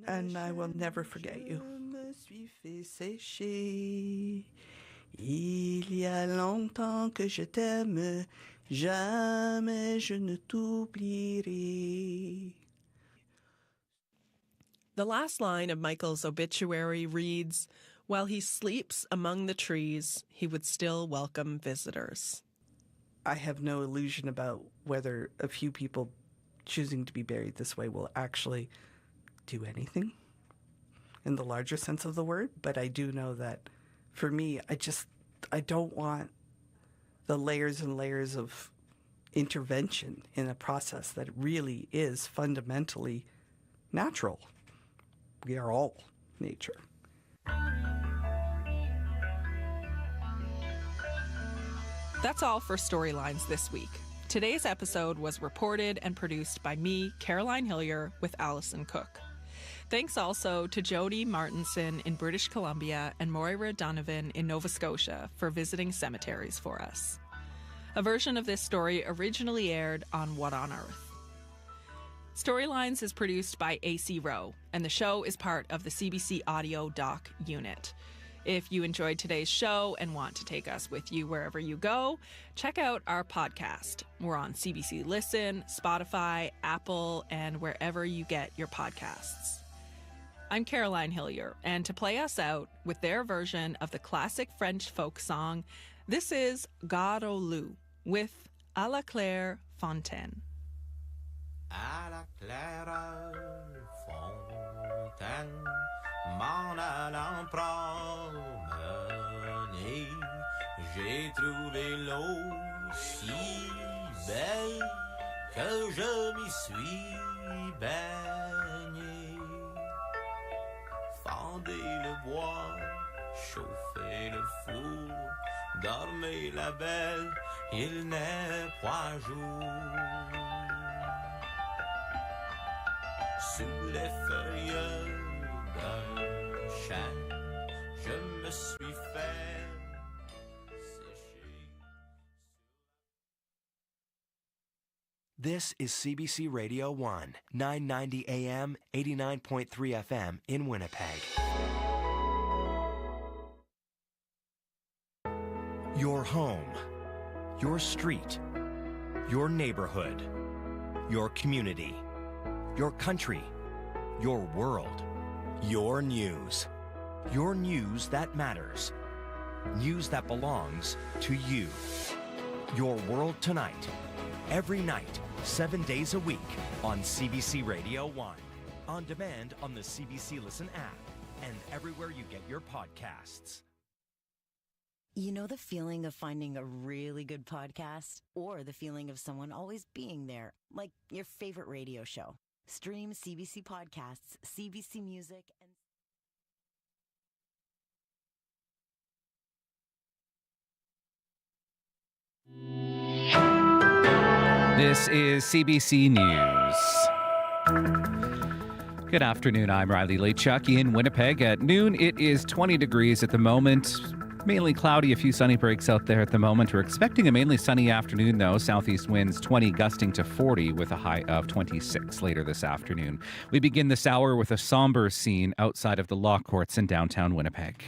and I will never forget you. Il y a longtemps que je t'aime, jamais je ne t'oublierai. The last line of Michael's obituary reads, "While he sleeps among the trees, he would still welcome visitors." I have no illusion about whether a few people choosing to be buried this way will actually do anything in the larger sense of the word, but I do know that for me, I don't want the layers and layers of intervention in a process that really is fundamentally natural. We are all nature. That's all for Storylines this week. Today's episode was reported and produced by me, Caroline Hillier, with Allison Cook. Thanks also to Jody Martinson in British Columbia and Moira Donovan in Nova Scotia for visiting cemeteries for us. A version of this story originally aired on What on Earth. Storylines is produced by AC Rowe, and the show is part of the CBC Audio Doc unit. If you enjoyed today's show and want to take us with you wherever you go, check out our podcast. We're on CBC Listen, Spotify, Apple, and wherever you get your podcasts. I'm Caroline Hillier, and to play us out with their version of the classic French folk song, this is God au Loup with À la Claire Fontaine. À la claire fontaine, m'en allant promener, j'ai trouvé l'eau si belle que je m'y suis baigné. Fendez le bois, chauffez le four, dormez la belle, il n'est point jour. Sous les feuilles d'un chêne, je me suis fait sécher. This is CBC Radio 1, 990 AM, 89.3 FM in Winnipeg. Your home, your street, your neighborhood, your community, your country, your world, your news. Your news that matters. News that belongs to you. Your World Tonight. Every night, 7 days a week on CBC Radio 1. On demand on the CBC Listen app and everywhere you get your podcasts. You know the feeling of finding a really good podcast? Or the feeling of someone always being there, like your favorite radio show. Stream CBC Podcasts, CBC Music, and... This is CBC News. Good afternoon, I'm Riley Leachuk in Winnipeg. At noon, it is 20 degrees at the moment. Mainly cloudy, a few sunny breaks out there at the moment. We're expecting a mainly sunny afternoon, though. Southeast winds 20 gusting to 40 with a high of 26 later this afternoon. We begin this hour with a somber scene outside of the law courts in downtown Winnipeg.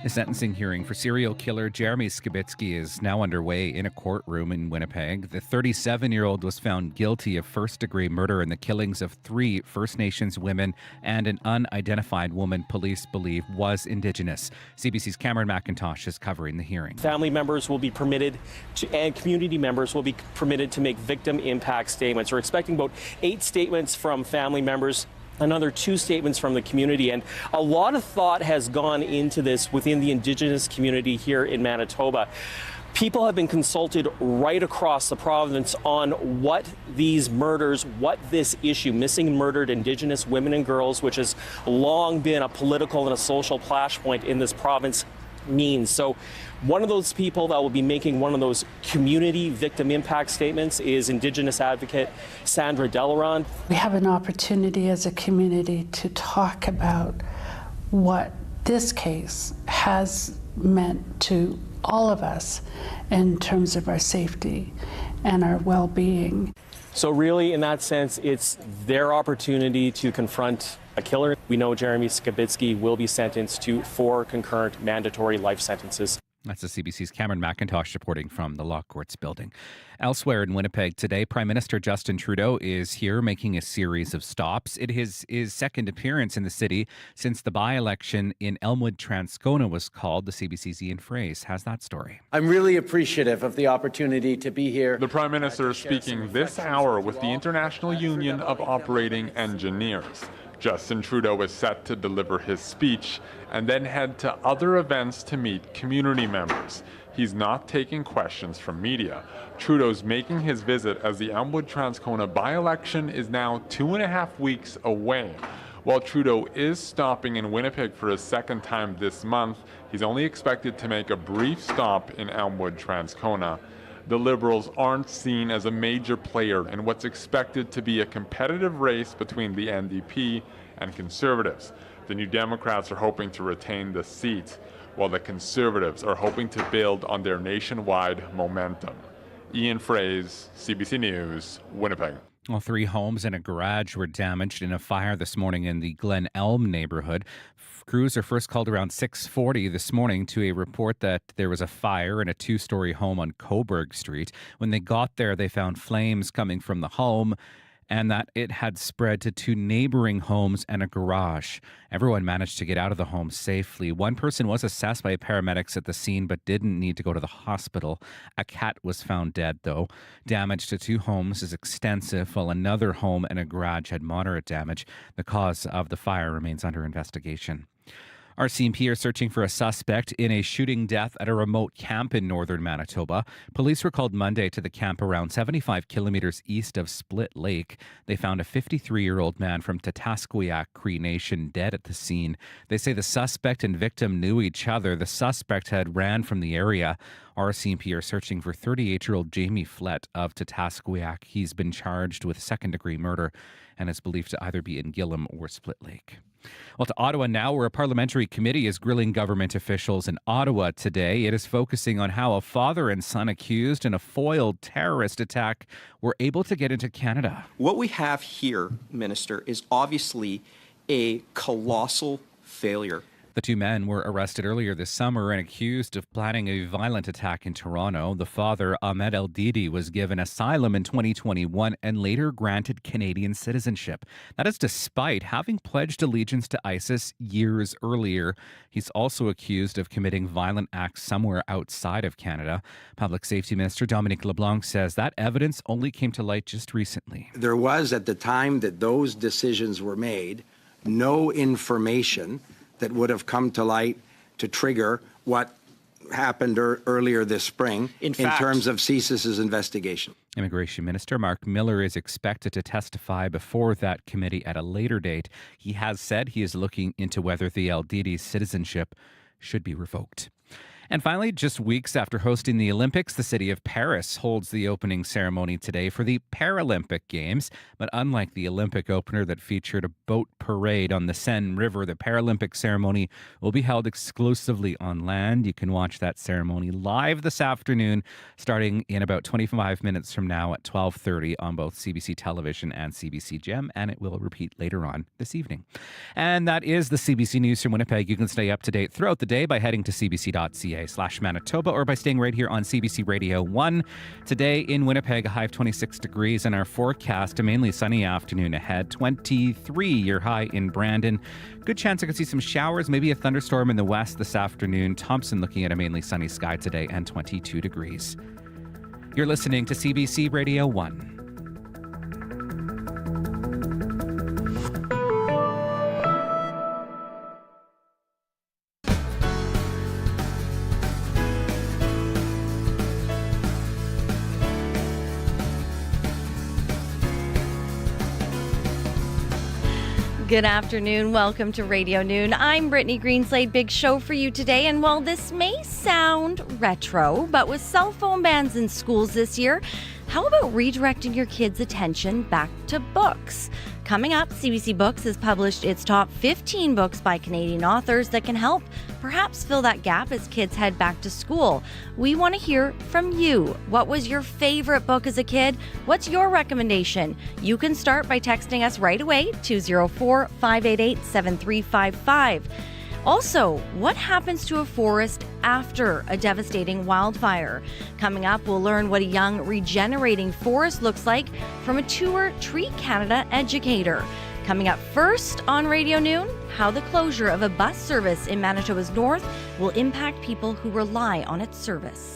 The sentencing hearing for serial killer Jeremy Skibitsky is now underway in a courtroom in Winnipeg. The 37-year-old was found guilty of first-degree murder in the killings of 3 First Nations women and an unidentified woman police believe was Indigenous. CBC's Cameron McIntosh is covering the hearing. Family members will be permitted to, and community members will be permitted to make victim impact statements. We're expecting about 8 statements from family members, another 2 statements from the community, and a lot of thought has gone into this within the Indigenous community here in Manitoba. People have been consulted right across the province on what these murders, what this issue, missing and murdered Indigenous women and girls, which has long been a political and a social flashpoint in this province, means. So one of those people that will be making one of those community victim impact statements is Indigenous advocate Sandra Delaron. We have an opportunity as a community to talk about what this case has meant to all of us in terms of our safety and our well-being. So really, in that sense, it's their opportunity to confront a killer. We know Jeremy Skibitsky will be sentenced to 4 concurrent mandatory life sentences. That's the CBC's Cameron McIntosh reporting from the Law Courts building. Elsewhere in Winnipeg today, Prime Minister Justin Trudeau is here making a series of stops. It is his second appearance in the city since the by-election in Elmwood-Transcona was called. The CBC's Ian Fraze has that story. I'm really appreciative of the opportunity to be here. The Prime Minister is speaking this hour with the International Union of Operating Engineers. Justin Trudeau is set to deliver his speech and then head to other events to meet community members. He's not taking questions from media. Trudeau's making his visit as the Elmwood-Transcona by-election is now 2.5 weeks away. While Trudeau is stopping in Winnipeg for a second time this month, he's only expected to make a brief stop in Elmwood-Transcona. The Liberals aren't seen as a major player in what's expected to be a competitive race between the NDP and Conservatives. The New Democrats are hoping to retain the seat, while the Conservatives are hoping to build on their nationwide momentum. Ian Fraze, CBC News, Winnipeg. Well, 3 homes and a garage were damaged in a fire this morning in the Glen Elm neighborhood. Crews are first called around 6:40 this morning to a report that there was a fire in a 2-story home on Coburg Street. When they got there, they found flames coming from the home and that it had spread to 2 neighboring homes and a garage. Everyone managed to get out of the home safely. One person was assessed by paramedics at the scene but didn't need to go to the hospital. A cat was found dead, though. Damage to 2 homes is extensive, while another home and a garage had moderate damage. The cause of the fire remains under investigation. RCMP are searching for a suspect in a shooting death at a remote camp in northern Manitoba. Police were called Monday to the camp around 75 kilometers east of Split Lake. They found a 53-year-old man from Tatasqueyak Cree Nation dead at the scene. They say the suspect and victim knew each other. The suspect had ran from the area. RCMP are searching for 38-year-old Jamie Flett of Tatasqueyak. He's been charged with second-degree murder and is believed to either be in Gillam or Split Lake. Well, to Ottawa now, where a parliamentary committee is grilling government officials in Ottawa today. It is focusing on how a father and son accused in a foiled terrorist attack were able to get into Canada. What we have here, Minister, is obviously a colossal failure. The 2 men were arrested earlier this summer and accused of planning a violent attack in Toronto. The father, Ahmed El Didi, was given asylum in 2021 and later granted Canadian citizenship. That is despite having pledged allegiance to ISIS years earlier. He's also accused of committing violent acts somewhere outside of Canada. Public Safety Minister Dominic LeBlanc says that evidence only came to light just recently. There was, at the time that those decisions were made, no information that would have come to light to trigger what happened earlier this spring in terms of CSIS's investigation. Immigration Minister Mark Miller is expected to testify before that committee at a later date. He has said he is looking into whether the El Didi's citizenship should be revoked. And finally, just weeks after hosting the Olympics, the city of Paris holds the opening ceremony today for the Paralympic Games. But unlike the Olympic opener that featured a boat parade on the Seine River, the Paralympic ceremony will be held exclusively on land. You can watch that ceremony live this afternoon, starting in about 25 minutes from now at 12:30 on both CBC Television and CBC Gem, and it will repeat later on this evening. And that is the CBC News from Winnipeg. You can stay up to date throughout the day by heading to cbc.ca/Manitoba or by staying right here on CBC Radio 1. Today in Winnipeg, a high of 26 degrees, and our forecast, a mainly sunny afternoon ahead. 23 your high in Brandon. Good chance I could see some showers, maybe a thunderstorm in the west this afternoon. Thompson looking at a mainly sunny sky today and 22 degrees. You're listening to CBC Radio 1. Good afternoon. Welcome to Radio Noon. I'm Brittany Greenslade. Big show for you today. And while this may sound retro, but with cell phone bans in schools this year, how about redirecting your kids' attention back to books? Coming up, CBC Books has published its top 15 books by Canadian authors that can help perhaps fill that gap as kids head back to school. We want to hear from you. What was your favorite book as a kid? What's your recommendation? You can start by texting us right away, 204-588-7355. Also, what happens to a forest after a devastating wildfire? Coming up, we'll learn what a young regenerating forest looks like from a tour Tree Canada educator. Coming up first on Radio Noon, how the closure of a bus service in Manitoba's north will impact people who rely on its service.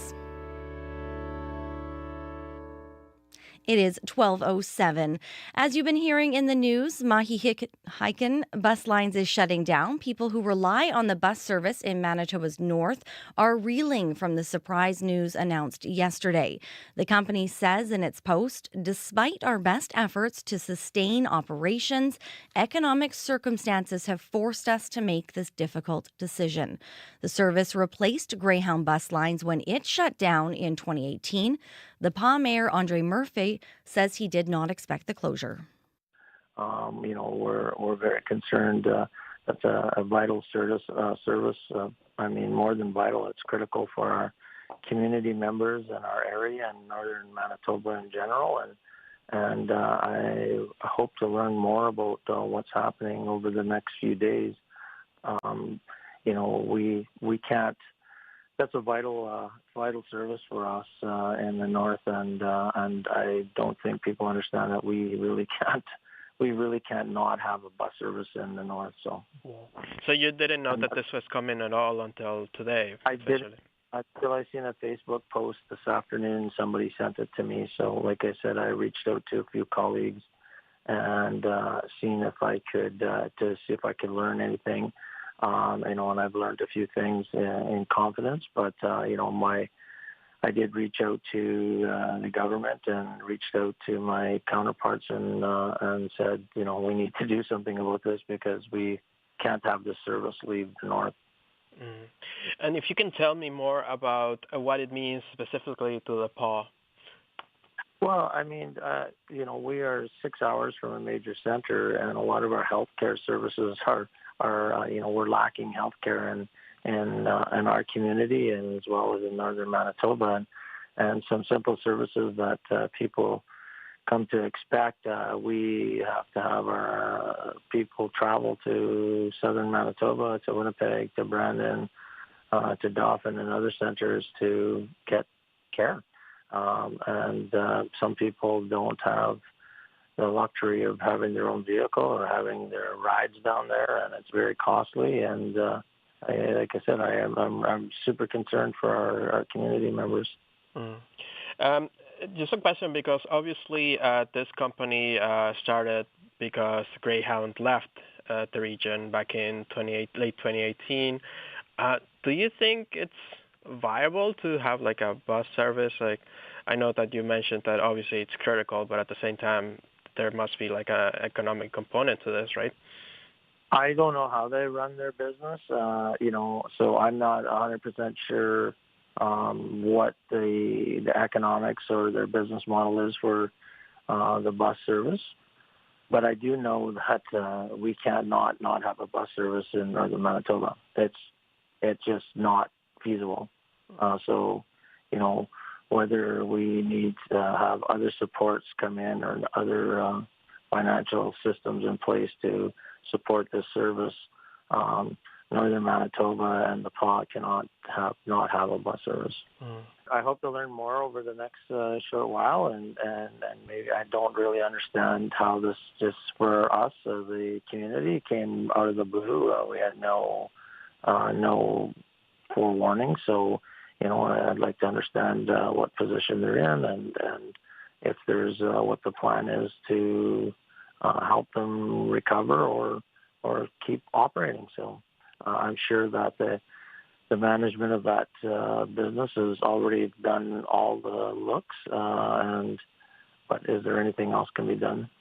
It is 12:07. As you've been hearing in the news, Mahi-Hiken Bus Lines is shutting down. People who rely on the bus service in Manitoba's north are reeling from the surprise news announced yesterday. The company says in its post, despite our best efforts to sustain operations, economic circumstances have forced us to make this difficult decision. The service replaced Greyhound Bus Lines when it shut down in 2018. The PA Mayor, Andre Murphy, says he did not expect the closure. We're very concerned. That's a vital service. More than vital, it's critical for our community members in our area and northern Manitoba in general. And I hope to learn more about what's happening over the next few days. We can't. That's a vital service for us in the north, and I don't think people understand that we really can't not have a bus service in the north. So you didn't know that this was coming at all until today? I did. Until I seen a Facebook post this afternoon, somebody sent it to me. So, like I said, I reached out to a few colleagues and seen if I could to see if I could learn anything. And I've learned a few things in confidence, but I did reach out to the government and reached out to my counterparts and said, we need to do something about this because we can't have this service leave the north. Mm. And if you can tell me more about what it means specifically to the PAW. Well, we are 6 hours from a major center, and a lot of our healthcare services are we're lacking healthcare in our community and as well as in northern Manitoba, and some simple services that people come to expect. We have to have our people travel to southern Manitoba, to Winnipeg, to Brandon, to Dauphin and other centers to get care. And some people don't have the luxury of having their own vehicle or having their rides down there, and it's very costly. And like I said, I'm super concerned for our community members. Mm. Just a question, because obviously this company started because Greyhound left the region back in late 2018. Do you think it's viable to have like a bus service? Like, I know that you mentioned that obviously it's critical, but at the same time, there must be like a economic component to this, right? I don't know how they run their business, so I'm not 100% sure what the economics or their business model is for the bus service. But I do know that we cannot not have a bus service in northern Manitoba. It's just not feasible. Whether we need to have other supports come in or other financial systems in place to support this service, northern Manitoba and the PAW cannot not have a bus service. Mm. I hope to learn more over the next short while, and maybe I don't really understand how this just for us as a community came out of the blue. We had no forewarning, so I'd like to understand what position they're in and if there's what the plan is to help them recover or keep operating. So I'm sure that the management of that business has already done all the looks, but is there anything else can be done?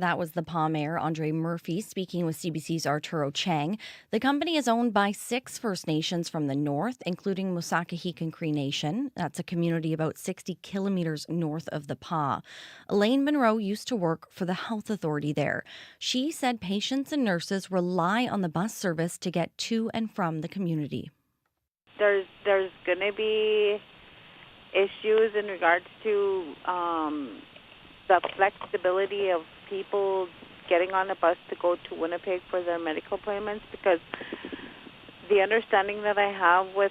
That was the PA Mayor, Andre Murphy, speaking with CBC's Arturo Chang. The company is owned by 6 First Nations from the north, including Musakahikan Cree Nation. That's a community about 60 kilometers north of the PA. Elaine Monroe used to work for the health authority there. She said patients and nurses rely on the bus service to get to and from the community. There's going to be issues in regards to the flexibility of people getting on a bus to go to Winnipeg for their medical appointments, because the understanding that I have with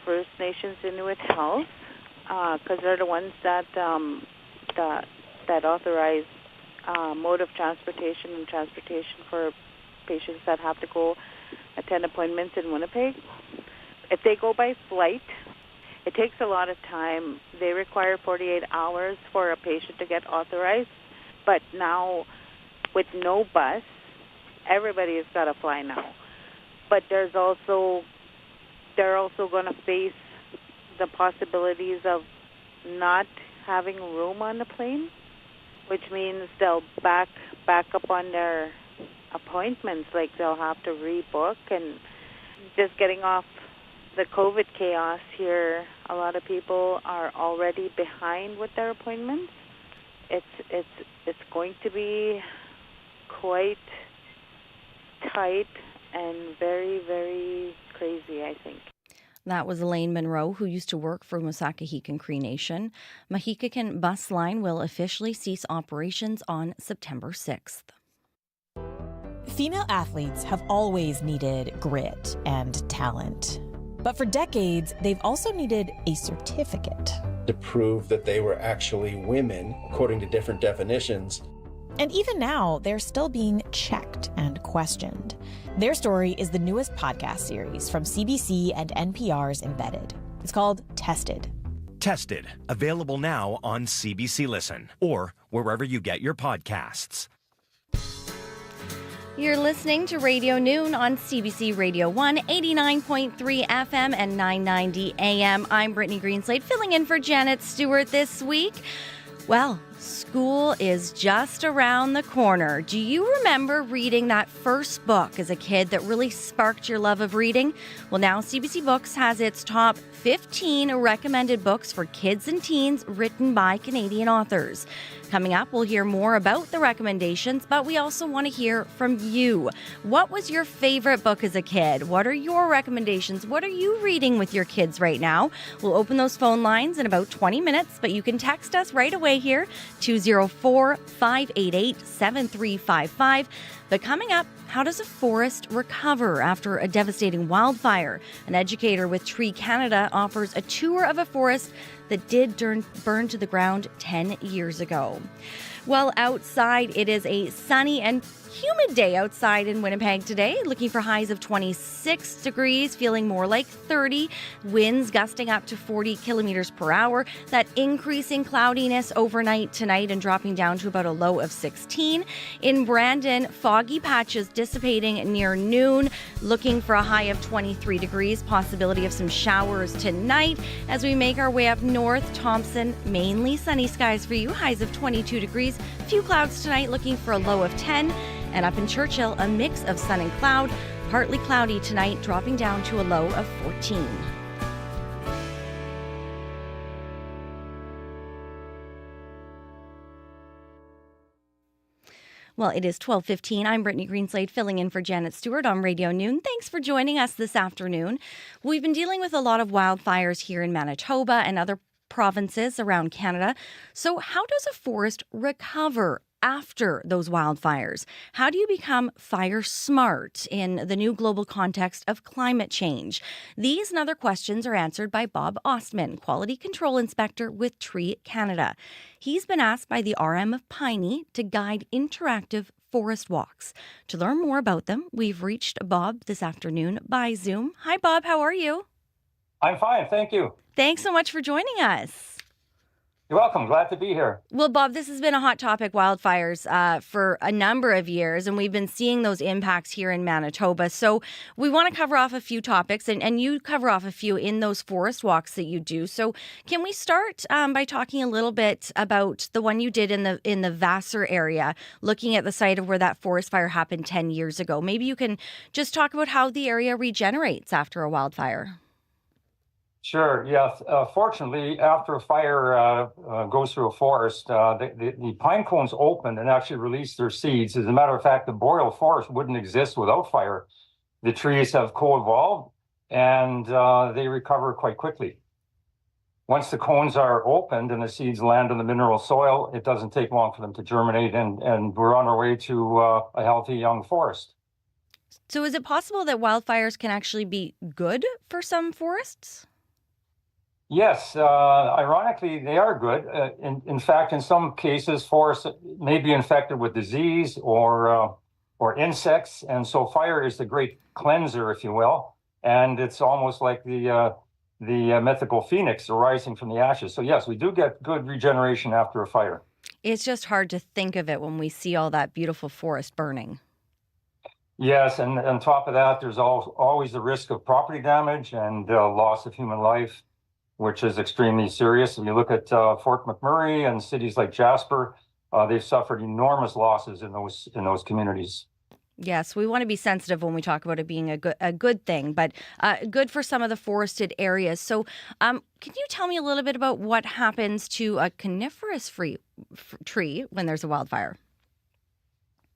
First Nations Inuit Health, because they're the ones that authorize mode of transportation and transportation for patients that have to go attend appointments in Winnipeg. If they go by flight, it takes a lot of time. They require 48 hours for a patient to get authorized. But now, with no bus, everybody has got to fly now. But they're also going to face the possibilities of not having room on the plane, which means they'll back up on their appointments. Like, they'll have to rebook, and just getting off the COVID chaos here, a lot of people are already behind with their appointments. It's going to be quite tight and very, very crazy, I think. That was Elaine Monroe, who used to work for Musakahikan Cree Nation. Mahikakan Bus Line will officially cease operations on September 6th. Female athletes have always needed grit and talent. But for decades, they've also needed a certificate to prove that they were actually women, according to different definitions. And even now, they're still being checked and questioned. Their story is the newest podcast series from CBC and NPR's Embedded. It's called Tested. Tested, available now on CBC Listen or wherever you get your podcasts. You're listening to Radio Noon on CBC Radio 1, 89.3 FM and 990 AM. I'm Brittany Greenslade, filling in for Janet Stewart this week. Well, school is just around the corner. Do you remember reading that first book as a kid that really sparked your love of reading? Well, now CBC Books has its top 15 recommended books for kids and teens written by Canadian authors. Coming up, we'll hear more about the recommendations, but we also want to hear from you. What was your favorite book as a kid? What are your recommendations? What are you reading with your kids right now? We'll open those phone lines in about 20 minutes, but you can text us right away here, 204-588-7355. But coming up, how does a forest recover after a devastating wildfire? An educator with Tree Canada offers a tour of a forest that did burn to the ground 10 years ago. Well, outside, it is a sunny and humid day outside in Winnipeg today, looking for highs of 26 degrees, feeling more like 30, winds gusting up to 40 kilometers per hour, that increasing cloudiness overnight tonight and dropping down to about a low of 16. In Brandon, foggy patches dissipating near noon, looking for a high of 23 degrees, possibility of some showers tonight. As we make our way up north, Thompson, mainly sunny skies for you, highs of 22 degrees, few clouds tonight, looking for a low of 10. And up in Churchill, a mix of sun and cloud, partly cloudy tonight, dropping down to a low of 14. Well, it is 12:15. I'm Brittany Greenslade, filling in for Janet Stewart on Radio Noon. Thanks for joining us this afternoon. We've been dealing with a lot of wildfires here in Manitoba and other provinces around Canada. So how does a forest recover after those wildfires? How do you become fire smart in the new global context of climate change? These and other questions are answered by Bob Ostman, Quality Control Inspector with Tree Canada. He's been asked by the RM of Piney to guide interactive forest walks. To learn more about them, we've reached Bob this afternoon by Zoom. Hi, Bob. How are you? I'm fine. Thank you. Thanks so much for joining us. You're welcome. Glad to be here. Well, Bob, this has been a hot topic, wildfires, for a number of years, and we've been seeing those impacts here in Manitoba. So we want to cover off a few topics, and you cover off a few in those forest walks that you do. So can we start by talking a little bit about the one you did in the Vassar area, looking at the site of where that forest fire happened 10 years ago? Maybe you can just talk about how the area regenerates after a wildfire. Sure. Yeah. Fortunately, after a fire goes through a forest, the pine cones open and actually release their seeds. As a matter of fact, the boreal forest wouldn't exist without fire. The trees have co-evolved and they recover quite quickly. Once the cones are opened and the seeds land in the mineral soil, it doesn't take long for them to germinate, and we're on our way to a healthy young forest. So is it possible that wildfires can actually be good for some forests? Yes, ironically, they are good. In fact, in some cases, forests may be infected with disease or insects, and so fire is the great cleanser, if you will. And it's almost like the mythical phoenix arising from the ashes. So yes, we do get good regeneration after a fire. It's just hard to think of it when we see all that beautiful forest burning. Yes, and on top of that, there's always the risk of property damage and loss of human life, which is extremely serious. If you look at Fort McMurray and cities like Jasper, they've suffered enormous losses in those communities. Yes, we want to be sensitive when we talk about it being a good thing, but good for some of the forested areas. So can you tell me a little bit about what happens to a coniferous-free tree when there's a wildfire?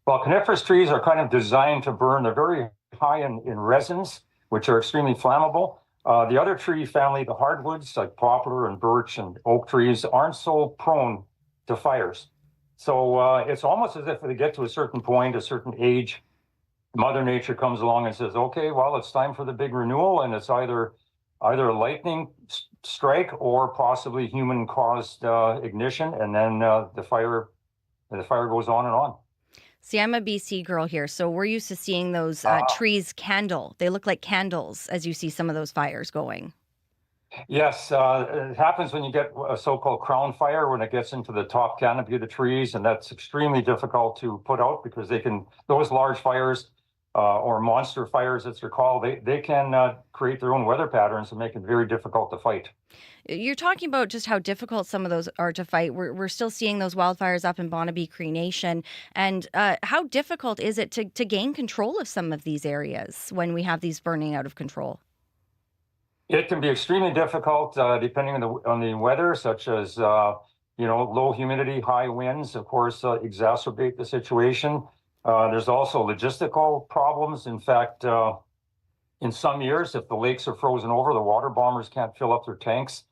Well, coniferous trees are kind of designed to burn. They're very high in resins, which are extremely flammable. The other tree family, the hardwoods like poplar and birch and oak trees, aren't so prone to fires. So it's almost as if they get to a certain point, a certain age, Mother Nature comes along and says, okay, well, it's time for the big renewal, and it's either a lightning strike or possibly human-caused ignition, and then the fire goes on and on. See, I'm a BC girl here, so we're used to seeing those trees candle. They look like candles as you see some of those fires going. Yes, it happens when you get a so-called crown fire, when it gets into the top canopy of the trees, and that's extremely difficult to put out because those large fires or monster fires, as they're called, they can create their own weather patterns and make it very difficult to fight. You're talking about just how difficult some of those are to fight. We're still seeing those wildfires up in Bonabee Cree Nation. And how difficult is it to gain control of some of these areas when we have these burning out of control? It can be extremely difficult depending on the weather, such as low humidity, high winds, of course, exacerbate the situation. There's also logistical problems. In fact, in some years, if the lakes are frozen over, the water bombers can't fill up their tanks,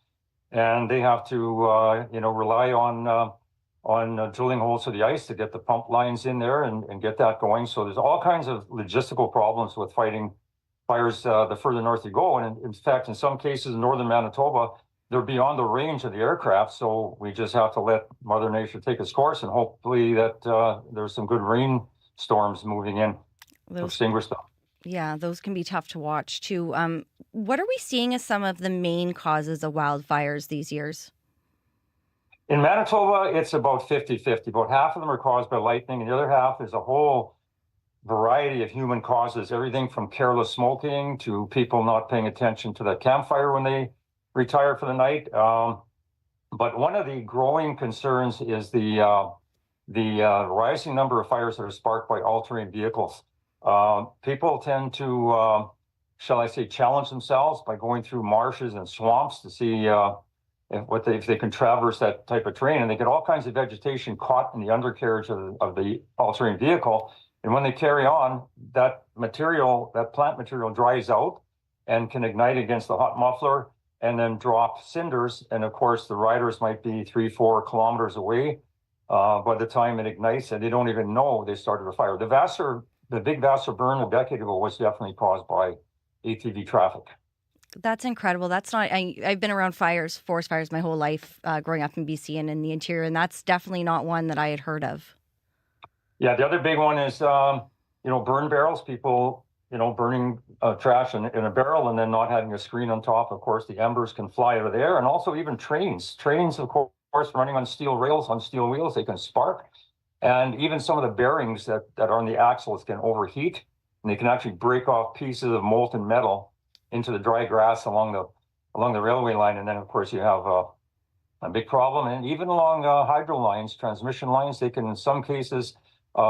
and they have to rely on drilling holes through the ice to get the pump lines in there and get that going. So there's all kinds of logistical problems with fighting fires the further north you go. And in fact, in some cases in northern Manitoba, they're beyond the range of the aircraft. So we just have to let Mother Nature take its course, and hopefully that there's some good rainstorms moving in to extinguish them. Yeah, those can be tough to watch too. What are we seeing as some of the main causes of wildfires these years? In Manitoba, it's about 50-50. About half of them are caused by lightning, and the other half is a whole variety of human causes, everything from careless smoking to people not paying attention to the campfire when they retire for the night. But one of the growing concerns is the rising number of fires that are sparked by all-terrain vehicles. People tend to, shall I say, challenge themselves by going through marshes and swamps to see if they can traverse that type of terrain, and they get all kinds of vegetation caught in the undercarriage of the all-terrain vehicle. And when they carry on, that plant material dries out and can ignite against the hot muffler and then drop cinders. And of course, the riders might be 3-4 kilometers away by the time it ignites, and they don't even know they started a fire. The big Vassar burn a decade ago was definitely caused by ATV traffic. That's incredible. That's not. I've been around forest fires, my whole life, growing up in BC and in the interior, and that's definitely not one that I had heard of. Yeah, the other big one is burn barrels. People burning trash in a barrel and then not having a screen on top. Of course, the embers can fly out of there, and also even trains. Trains, of course, course, running on steel rails, on steel wheels, they can spark. And even some of the bearings that are on the axles can overheat, and they can actually break off pieces of molten metal into the dry grass along the railway line. And then, of course, you have a big problem. And even along hydro lines, transmission lines, they can, in some cases,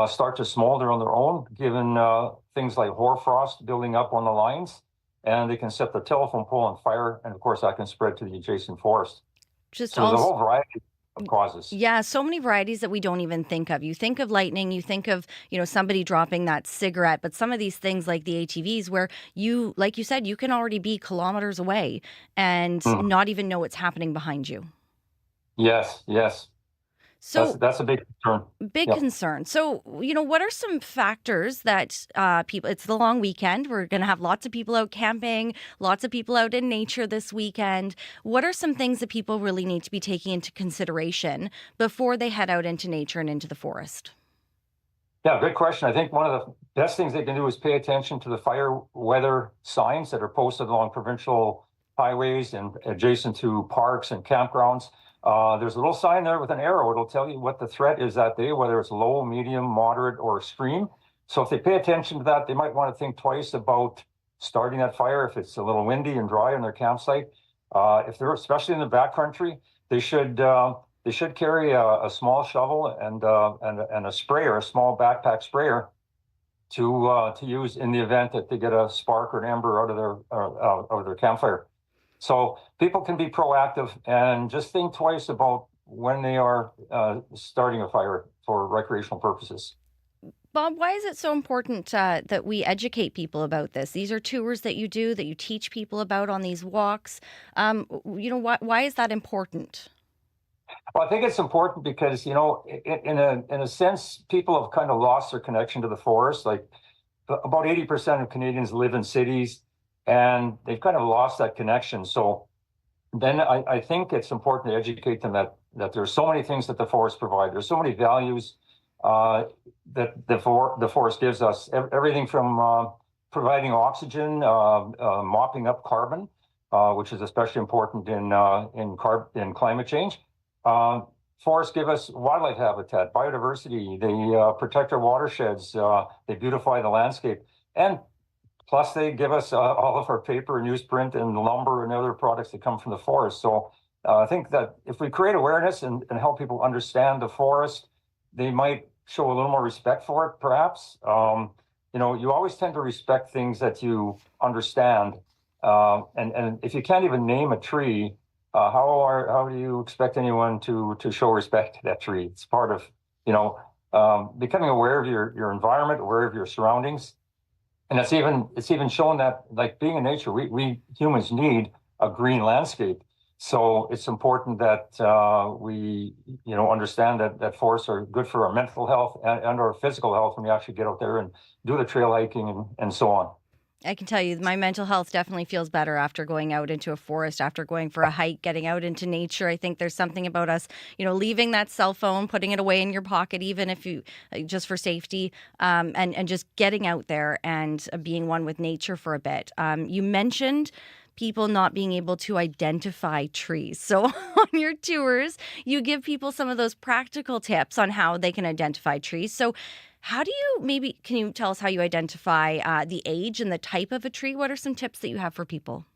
start to smolder on their own, given things like hoarfrost building up on the lines. And they can set the telephone pole on fire, and of course, that can spread to the adjacent forest. So there's a whole variety of causes. Yeah, so many varieties that we don't even think of. You think of lightning, you think of, somebody dropping that cigarette, but some of these things like the ATVs where you, like you said, you can already be kilometers away and not even know what's happening behind you. Yes. So that's a big concern. Big concern. So, what are some factors that people, it's the long weekend. We're going to have lots of people out camping, lots of people out in nature this weekend. What are some things that people really need to be taking into consideration before they head out into nature and into the forest? Yeah, good question. I think one of the best things they can do is pay attention to the fire weather signs that are posted along provincial highways and adjacent to parks and campgrounds. There's a little sign there with an arrow. It'll tell you what the threat is that day, whether it's low, medium, moderate, or extreme. So if they pay attention to that, they might want to think twice about starting that fire if it's a little windy and dry on their campsite. If they're especially in the backcountry, they should carry a small shovel and a sprayer, a small backpack sprayer, to use in the event that they get a spark or an ember out of their campfire. So people can be proactive and just think twice about when they are starting a fire for recreational purposes. Bob, why is it so important that we educate people about this? These are tours that you do, that you teach people about on these walks. Why is that important? Well, I think it's important because, in a sense, people have kind of lost their connection to the forest. Like about 80% of Canadians live in cities, and they've kind of lost that connection. So then I think it's important to educate them that there's so many things that the forest provides. There's so many values that the forest gives us. Everything from providing oxygen, mopping up carbon, which is especially important in climate change. Forests give us wildlife habitat, biodiversity. They protect our watersheds. They beautify the landscape. And plus, they give us all of our paper and newsprint and lumber and other products that come from the forest. So I think that if we create awareness and help people understand the forest, they might show a little more respect for it, perhaps. You always tend to respect things that you understand. And if you can't even name a tree, how do you expect anyone to show respect to that tree? It's part of, becoming aware of your environment, aware of your surroundings. And it's even shown that, like, being in nature, we humans need a green landscape. So it's important that we understand that forests are good for our mental health and our physical health when we actually get out there and do the trail hiking and so on. I can tell you my mental health definitely feels better after going out into a forest, after going for a hike, getting out into nature. I think there's something about us, leaving that cell phone, putting it away in your pocket, even if you, just for safety, and just getting out there and being one with nature for a bit. You mentioned people not being able to identify trees. So on your tours, you give people some of those practical tips on how they can identify trees. So how do you, can you tell us how you identify the age and the type of a tree? What are some tips that you have for people?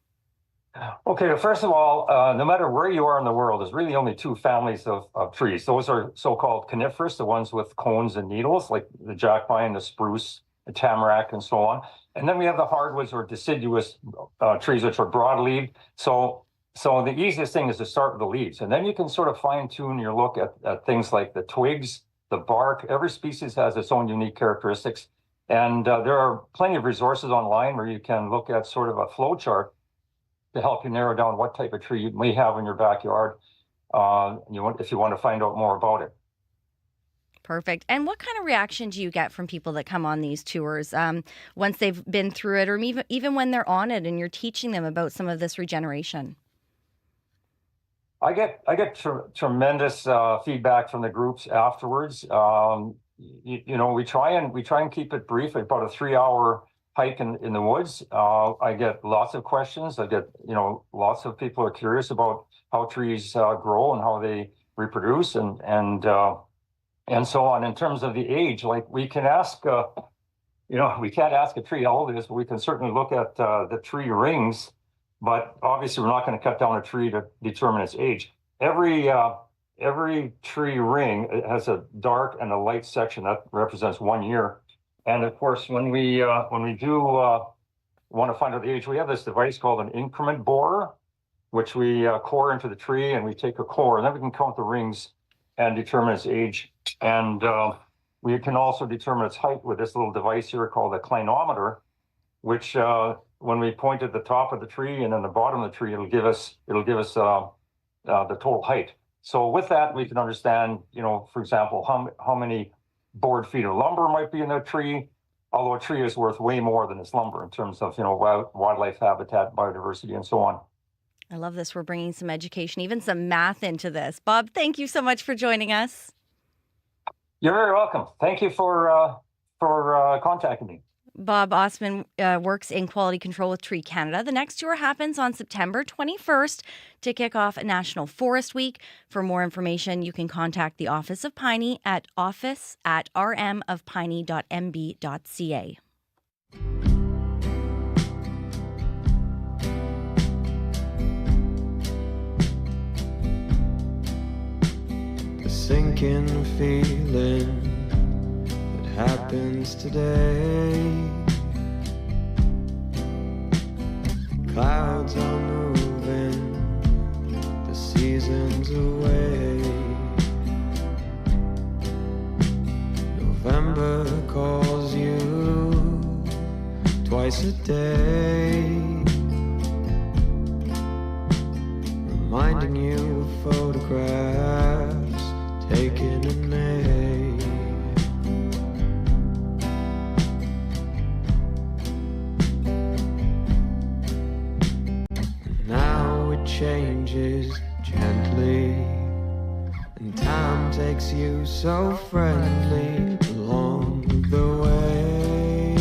Okay, well, first of all, no matter where you are in the world, there's really only two families of trees. Those are so-called coniferous, the ones with cones and needles, like the jack pine, the spruce, the tamarack, and so on. And then we have the hardwoods or deciduous trees, which are broadleaved. So the easiest thing is to start with the leaves. And then you can sort of fine-tune your look at things like the twigs, the bark. Every species has its own unique characteristics. And there are plenty of resources online where you can look at sort of a flow chart to help you narrow down what type of tree you may have in your backyard if you want to find out more about it. Perfect. And what kind of reaction do you get from people that come on these tours once they've been through it, or even when they're on it and you're teaching them about some of this regeneration? I get tremendous feedback from the groups afterwards. We try and keep it brief, about a 3-hour hike in the woods. I get lots of questions. I get, lots of people are curious about how trees grow and how they reproduce and so on. In terms of the age, like we can ask, we can't ask a tree how old it is, but we can certainly look at the tree rings. But obviously, we're not going to cut down a tree to determine its age. Every tree ring has a dark and a light section that represents 1 year. And of course, when we do want to find out the age, we have this device called an increment borer, which we core into the tree, and we take a core, and then we can count the rings and determine its age. And we can also determine its height with this little device here called a clinometer, which when we point at the top of the tree and then the bottom of the tree, it'll give us the total height. So with that, we can understand, for example, how many board feet of lumber might be in a tree, although a tree is worth way more than its lumber in terms of, wildlife habitat, biodiversity, and so on. I love this. We're bringing some education, even some math into this. Bob, thank you so much for joining us. You're very welcome. Thank you for contacting me. Bob Osman works in quality control with Tree Canada. The next tour happens on September 21st to kick off National Forest Week. For more information, you can contact the Office of Piney at office@rmofpiney.mb.ca. The sinking feeling happens today. Clouds are moving, the seasons away. November calls you twice a day, reminding you of photographs taken in May. Changes gently, and time takes you so friendly along the way.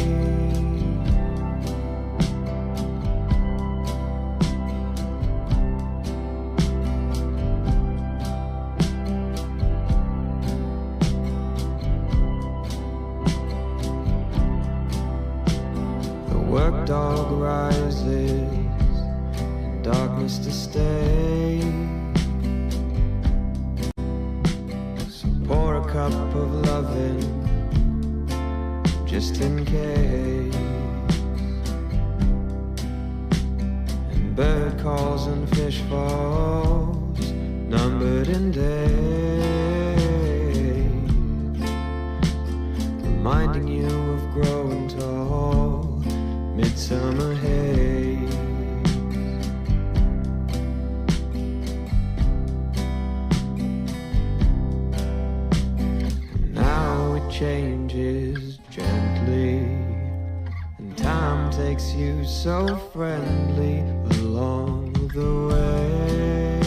The work dog rises, darkness to stay. So pour a cup of loving just in case. And bird calls and fish falls, numbered in days, reminding you of growing tall, midsummer haze. Changes gently, and time takes you so friendly along the way.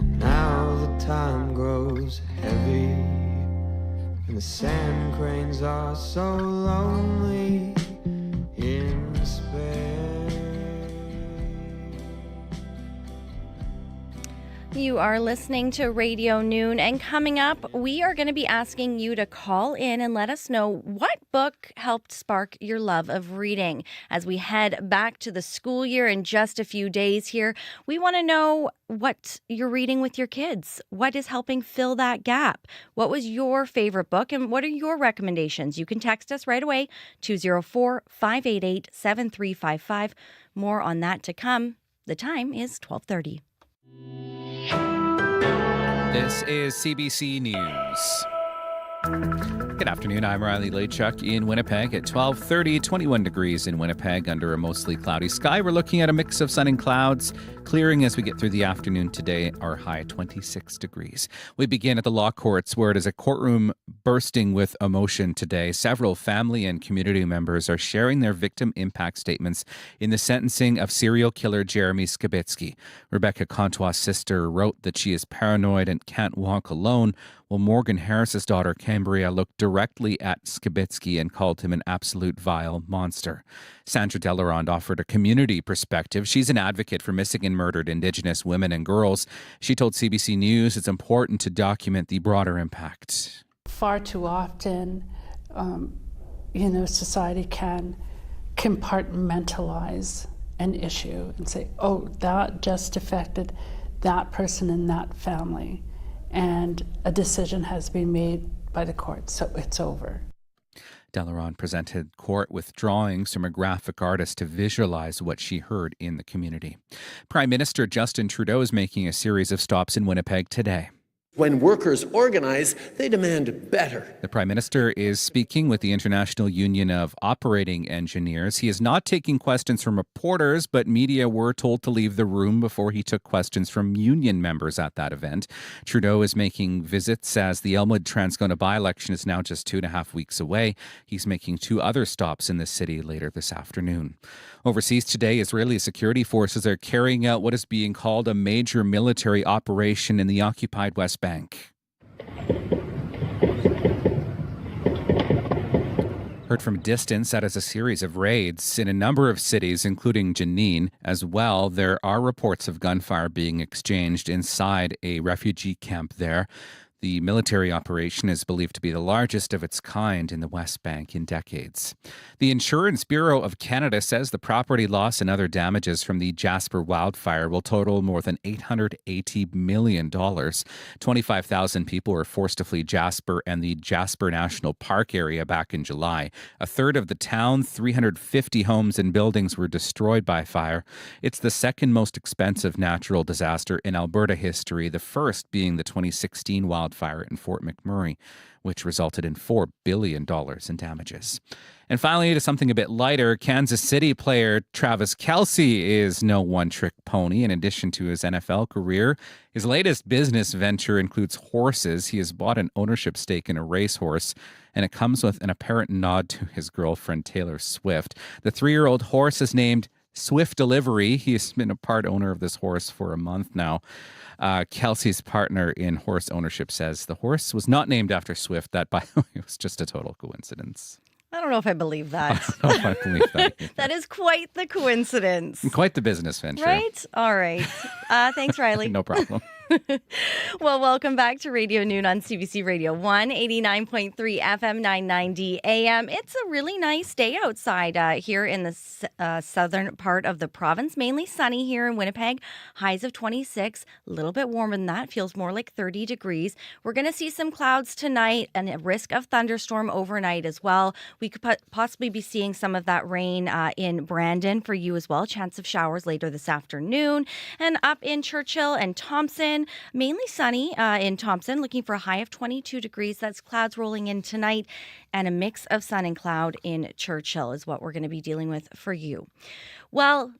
And now the time grows heavy, and the sand cranes are so lonely in despair. You are listening to Radio Noon, and coming up, we are going to be asking you to call in and let us know what book helped spark your love of reading. As we head back to the school year in just a few days here, we want to know what you're reading with your kids. What is helping fill that gap? What was your favorite book, and what are your recommendations? You can text us right away, 204-588-7355. More on that to come. The time is 12:30. This is CBC News. Good afternoon. I'm Riley Lachuk in Winnipeg at 12:30, 21 degrees in Winnipeg under a mostly cloudy sky. We're looking at a mix of sun and clouds, clearing as we get through the afternoon today. Our high 26 degrees. We begin at the law courts, where it is a courtroom bursting with emotion today. Several family and community members are sharing their victim impact statements in the sentencing of serial killer Jeremy Skibitsky. Rebecca Contois' sister wrote that she is paranoid and can't walk alone, while Morgan Harris's daughter Cambria looked directly at Skibitsky and called him an absolute vile monster. Sandra Delarond offered a community perspective. She's an advocate for missing and murdered Indigenous women and girls. She told CBC News it's important to document the broader impact. Far too often, society can compartmentalize an issue and say, oh, that just affected that person in that family, and a decision has been made by the court, so it's over. Delarond presented court with drawings from a graphic artist to visualize what she heard in the community. Prime Minister Justin Trudeau is making a series of stops in Winnipeg today. When workers organize, they demand better. The Prime Minister is speaking with the International Union of Operating Engineers. He is not taking questions from reporters, but media were told to leave the room before he took questions from union members at that event. Trudeau is making visits as the Elmwood-Transcona by-election is now just 2.5 weeks away. He's making 2 other stops in the city later this afternoon. Overseas today, Israeli security forces are carrying out what is being called a major military operation in the occupied West Bank. Heard from a distance, that is a series of raids in a number of cities, including Jenin. As well, there are reports of gunfire being exchanged inside a refugee camp there. The military operation is believed to be the largest of its kind in the West Bank in decades. The Insurance Bureau of Canada says the property loss and other damages from the Jasper wildfire will total more than $880 million. 25,000 people were forced to flee Jasper and the Jasper National Park area back in July. A third of the town, 350 homes and buildings were destroyed by fire. It's the second most expensive natural disaster in Alberta history, the first being the 2016 wildfire in Fort McMurray, which resulted in $4 billion in damages. And finally, to something a bit lighter, Kansas City player Travis Kelce is no one-trick pony. In addition to his NFL career, his latest business venture includes horses. He has bought an ownership stake in a racehorse, and it comes with an apparent nod to his girlfriend Taylor Swift. The 3-year-old horse is named Swift Delivery. He has been a part owner of this horse for a month now. Kelsey's partner in horse ownership says the horse was not named after Swift. That, by the way, was just a total coincidence. I don't know if I believe that. I don't know if I believe that. That is quite the coincidence. Quite the business venture. Right? All right. Thanks, Riley. No problem. Well, welcome back to Radio Noon on CBC Radio 1, 89.3 FM, 990 AM. It's a really nice day outside here in the southern part of the province. Mainly sunny here in Winnipeg. Highs of 26. A little bit warmer than that. Feels more like 30 degrees. We're going to see some clouds tonight and a risk of thunderstorm overnight as well. We could possibly be seeing some of that rain in Brandon for you as well. Chance of showers later this afternoon. And up in Churchill and Thompson, mainly sunny in Thompson, looking for a high of 22 degrees. That's clouds rolling in tonight, and a mix of sun and cloud in Churchill is what we're going to be dealing with for you. Well,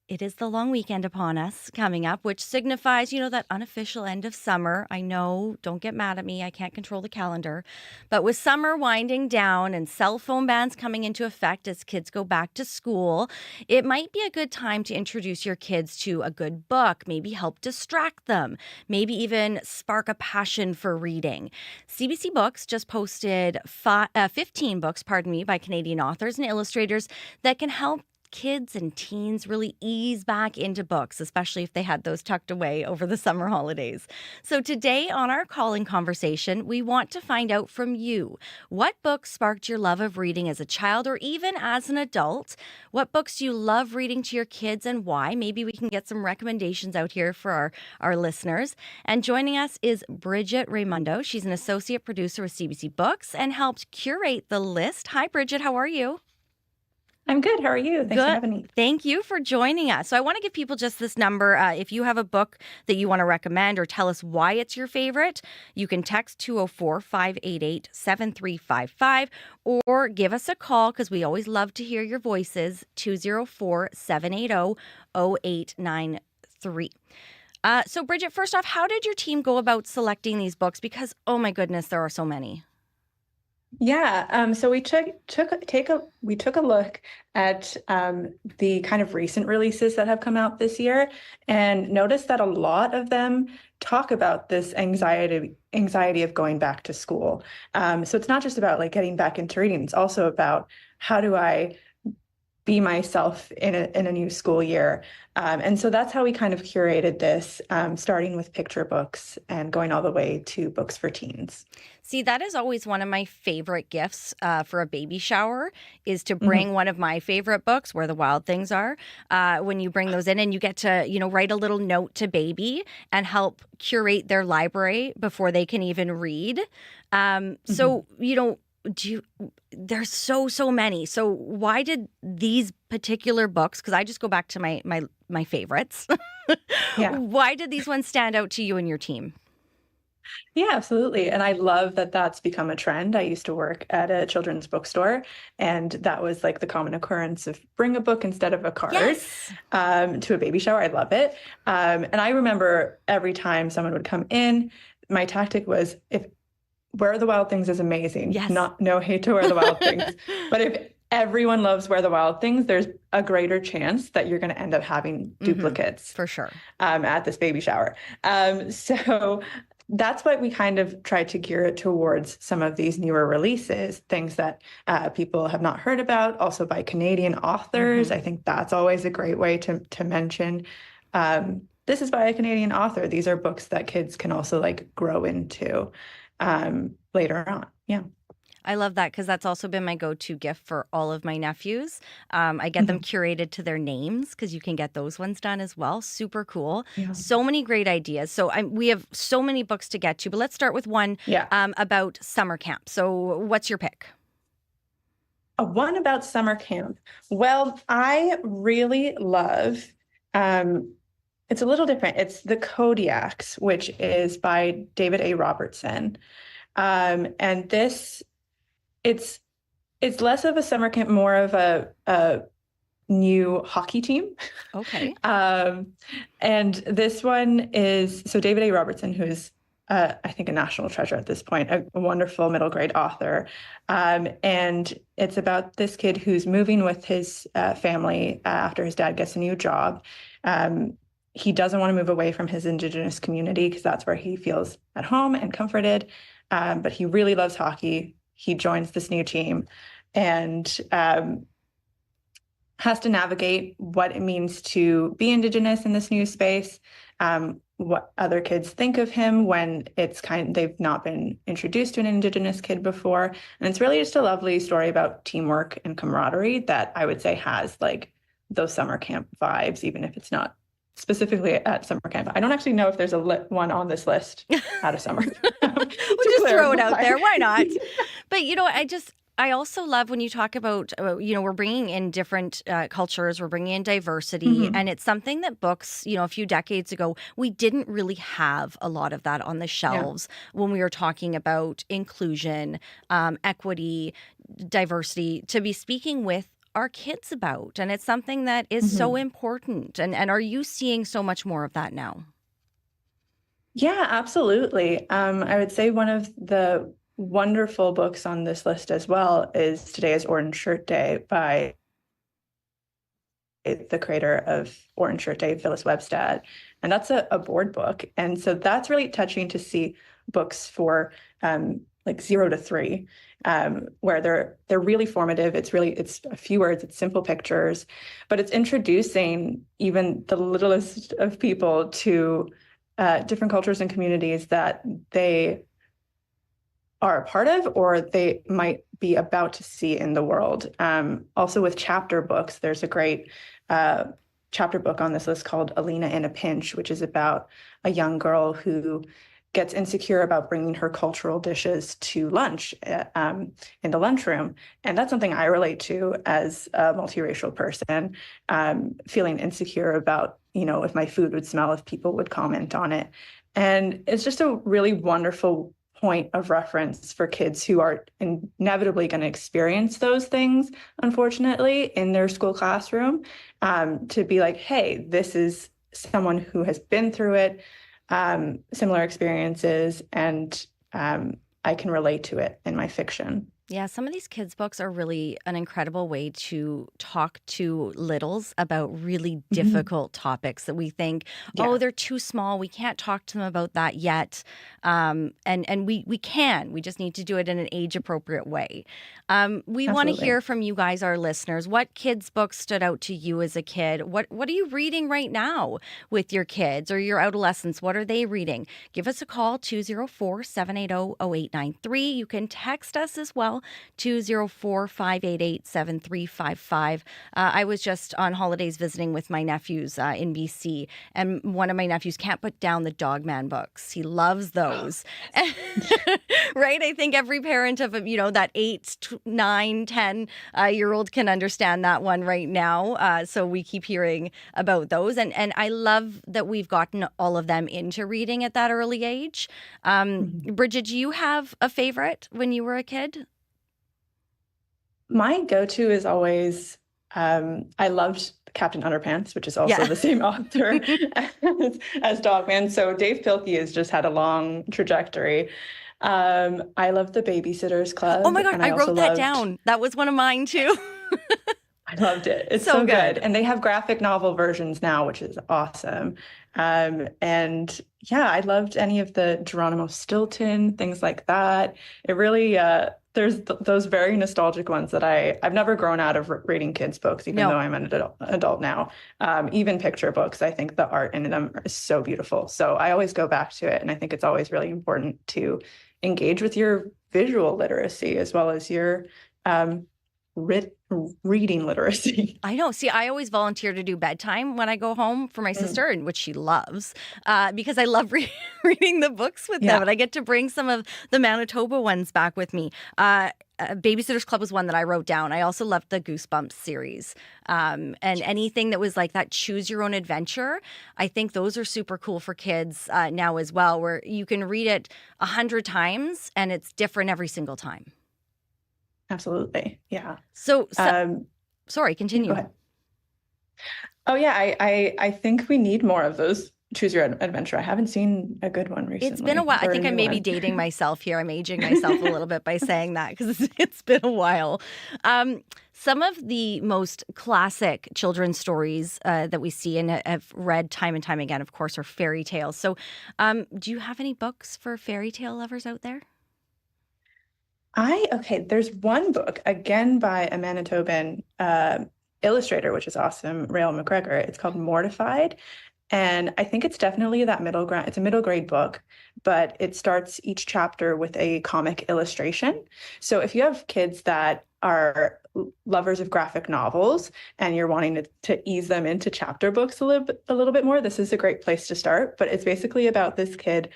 it is the long weekend upon us coming up, which signifies, that unofficial end of summer. I know, don't get mad at me. I can't control the calendar. But with summer winding down and cell phone bans coming into effect as kids go back to school, it might be a good time to introduce your kids to a good book, maybe help distract them, maybe even spark a passion for reading. CBC Books just posted 15 books, by Canadian authors and illustrators that can help kids and teens really ease back into books, especially if they had those tucked away over the summer holidays. So today on our calling conversation, we want to find out from you, what books sparked your love of reading as a child or even as an adult? What books do you love reading to your kids and why? Maybe we can get some recommendations out here for our listeners. And joining us is Bridget Raymundo. She's an associate producer with CBC Books and helped curate the list. Hi, Bridget. How are you? I'm good. How are you? Thanks for having me. Thank you for joining us. So I want to give people just this number. If you have a book that you want to recommend or tell us why it's your favorite, you can text 204-588-7355 or give us a call because we always love to hear your voices, 204-780-0893. So Bridget, first off, how did your team go about selecting these books? Because, oh my goodness, there are so many. Yeah, so we took a look at the kind of recent releases that have come out this year, and noticed that a lot of them talk about this anxiety of going back to school. So it's not just about like getting back into reading; it's also about how do I be myself in a new school year. And so that's how we kind of curated this, starting with picture books and going all the way to books for teens. See, that is always one of my favorite gifts for a baby shower, is to bring one of my favorite books, Where the Wild Things Are, when you bring those in, and you get to, write a little note to baby and help curate their library before they can even read. So, there's so many. So why did these particular books, because I just go back to my favorites. Yeah. Why did these ones stand out to you and your team? Yeah, absolutely. And I love that that's become a trend. I used to work at a children's bookstore, and that was like the common occurrence of bring a book instead of a card to a baby shower. I love it. And I remember every time someone would come in, my tactic was, if Where Are the Wild Things is amazing. Yes. No hate to Where Are the Wild Things. But if everyone loves Where the Wild Things, there's a greater chance that you're going to end up having duplicates. For sure. At this baby shower. So that's what we kind of tried to gear it towards, some of these newer releases, things that people have not heard about, also by Canadian authors. I think that's always a great way to mention. This is by a Canadian author. These are books that kids can also like grow into later on. Yeah. I love that, because that's also been my go-to gift for all of my nephews. I get them curated to their names, because you can get those ones done as well. Super cool. Yeah. So many great ideas. So we have so many books to get to, but let's start with one about summer camp. So what's your pick? One about summer camp. Well, I really love, it's a little different. It's The Kodiaks, which is by David A. Robertson. And this, it's less of a summer camp, more of a new hockey team. Okay. And this one is, so David A. Robertson, who is, I think, a national treasure at this point, a wonderful middle grade author. And it's about this kid who's moving with his family after his dad gets a new job. He doesn't want to move away from his Indigenous community, because that's where he feels at home and comforted. But he really loves hockey. He joins this new team and has to navigate what it means to be Indigenous in this new space, what other kids think of him when they've not been introduced to an Indigenous kid before. And it's really just a lovely story about teamwork and camaraderie that I would say has like those summer camp vibes, even if it's not specifically at summer camp. I don't actually know if there's one on this list out of summer. We'll just throw it out there. Why not? But, I also love when you talk about, we're bringing in different cultures, we're bringing in diversity, and it's something that books, a few decades ago, we didn't really have a lot of that on the shelves when we were talking about inclusion, equity, diversity, to be speaking with our kids about. And it's something that is so important. And are you seeing so much more of that now? Yeah, absolutely. I would say one of the wonderful books on this list as well is Today is Orange Shirt Day by the creator of Orange Shirt Day, Phyllis Webstad. And that's a board book. And so that's really touching to see books for like 0 to 3, where they're really formative. It's a few words, it's simple pictures, but it's introducing even the littlest of people to different cultures and communities that they are a part of, or they might be about to see in the world. Also with chapter books, there's a great chapter book on this list called Alina in a Pinch, which is about a young girl who gets insecure about bringing her cultural dishes to lunch in the lunchroom. And that's something I relate to as a multiracial person, feeling insecure about, if my food would smell, if people would comment on it. And it's just a really wonderful point of reference for kids who are inevitably going to experience those things, unfortunately, in their school classroom, to be like, hey, this is someone who has been through it, similar experiences, and I can relate to it in my fiction. Yeah, some of these kids' books are really an incredible way to talk to littles about really difficult topics that we think, oh, they're too small. We can't talk to them about that yet. And we can. We just need to do it in an age-appropriate way. We want to hear from you guys, our listeners. What kids' books stood out to you as a kid? What are you reading right now with your kids or your adolescents? What are they reading? Give us a call, 204-780-0893. You can text us as well, 204-588-7355. I was just on holidays visiting with my nephews in BC, and one of my nephews can't put down the Dogman books. He loves those. Right? I think every parent of, that 8, 9, 10-year-old can understand that one right now. So we keep hearing about those. And I love that we've gotten all of them into reading at that early age. Bridget, do you have a favorite when you were a kid? My go-to is always, I loved Captain Underpants, which is also the same author as Dogman. So Dave Pilkey has just had a long trajectory. I love The Babysitter's Club. Oh my God, I wrote that down. That was one of mine too. I loved it. It's so good. And they have graphic novel versions now, which is awesome. And yeah, I loved any of the Geronimo Stilton, things like that. It really, there's those very nostalgic ones that I've never grown out of reading kids' books, even though I'm an adult now. Even picture books, I think the art in them is so beautiful. So I always go back to it. And I think it's always really important to engage with your visual literacy as well as your reading literacy. I know. See, I always volunteer to do bedtime when I go home for my sister, and which she loves, because I love reading the books with them, and I get to bring some of the Manitoba ones back with me. Babysitter's Club was one that I wrote down. I also loved the Goosebumps series, and anything that was like that choose your own adventure. I think those are super cool for kids now as well, where you can read it 100 times and it's different every single time. Absolutely. Yeah. So sorry, continue. Go ahead. Oh yeah, I think we need more of those choose your adventure. I haven't seen a good one recently. It's been a while. I think I may be dating myself here. I'm aging myself a little bit by saying that because it's been a while. Some of the most classic children's stories that we see and have read time and time again, of course, are fairy tales. So do you have any books for fairy tale lovers out there? There's one book, again by a Manitoban illustrator, which is awesome, Rael McGregor. It's called Mortified. And I think it's definitely that middle ground. It's a middle grade book, but it starts each chapter with a comic illustration. So if you have kids that are lovers of graphic novels and you're wanting to ease them into chapter books a little bit more, this is a great place to start. But it's basically about this kid